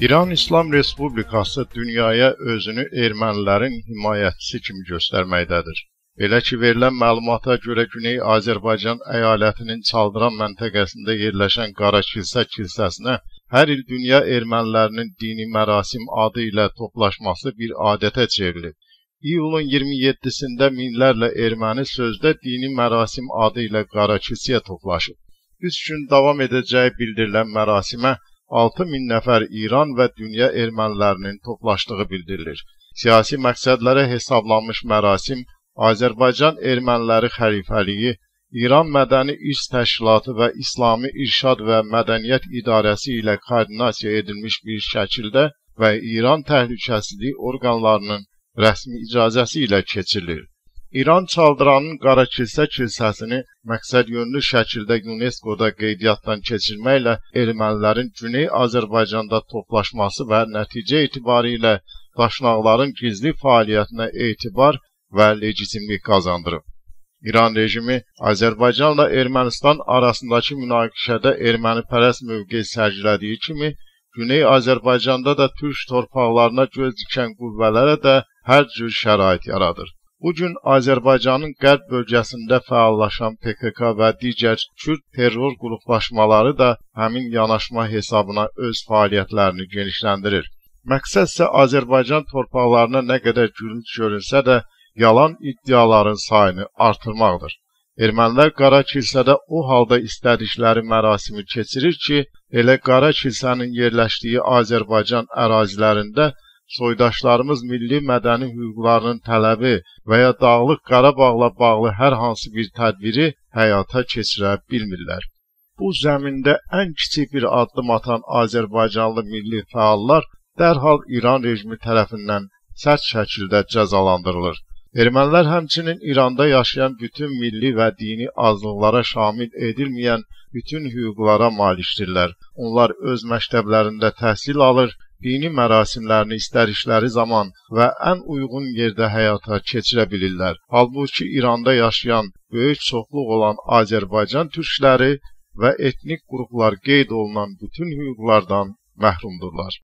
İran İslam Respublikası dünyaya özünü ermənilərin himayətçisi kimi göstərməkdədir. Belə ki, verilən məlumata görə Güney Azərbaycan əyalətinin Çaldıran məntəqəsində yerləşən Qara Kilsə kilsəsinə hər il dünya ermənilərinin dini mərasim adı ilə toplaşması bir adətə çevrilib. İyulun 27-sində minlərlə erməni sözdə dini mərasim adı ilə Qara Kilsəyə toplaşıb. 3 gün davam edəcəyi bildirilən mərasimə 6000 nəfər İran və dünya ermənilərinin toplaşdığı bildirilir. Siyasi məqsədlərə hesablanmış mərasim Azərbaycan Erməniləri Xəlifəliyi, İran Mədəni İrs Təşkilatı və İslami İrşad və Mədəniyyət İdarəsi ilə koordinasiya edilmiş bir şəkildə və İran Təhlükəsizlik orqanlarının rəsmi icazəsi ilə keçirilir. İran Çaldıranın Qara Kilsə kilsəsini məqsədyönlü şəkildə UNESCO-da qeydiyyatdan keçirməklə ermənilərin Güney Azərbaycanda toplaşması və nəticə etibarilə daşnaqların gizli fəaliyyətinə etibar və legitimlik qazandırıb. İran rejimi Azərbaycanla Ermənistan arasındakı münaqişədə ermənipərəst mövqe sərgilədiyi kimi, Güney Azərbaycanda da türk torpaqlarına göz dikən qüvvələrə də hər cür şərait yaradır. Bugün Azərbaycanın qərb bölgəsində fəallaşan PKK və digər Kürd terror qruplaşmaları da həmin yanaşma hesabına öz fəaliyyətlərini genişləndirir. Məqsəd isə Azərbaycan torpaqlarına nə qədər gülünc görünsə də yalan iddiaların sayını artırmaqdır. Ermənilər Qara Kilsədə o halda istədikləri mərasimi keçirir ki, elə Qara Kilsənin yerləşdiyi Azərbaycan ərazilərində soydaşlarımız milli mədəni hüquqlarının tələbi və ya Dağlıq Qarabağla bağlı hər hansı bir tədbiri həyata keçirə bilmirlər. Bu zəmində ən kiçik bir addım atan Azərbaycanlı milli fəallar dərhal İran rejimi tərəfindən sərt şəkildə cəzalandırılır. Ermənilər həmçinin İranda yaşayan bütün milli və dini azlıqlara şamil edilməyən bütün hüquqlara malikdirlər. Onlar öz məktəblərində təhsil alır, dini mərasimlərini istədikləri zaman və ən uyğun yerdə həyata keçirə bilirlər. Halbuki İranda yaşayan böyük çoxluq olan Azərbaycan türkləri və etnik qruplar qeyd olunan bütün hüquqlardan məhrumdurlar.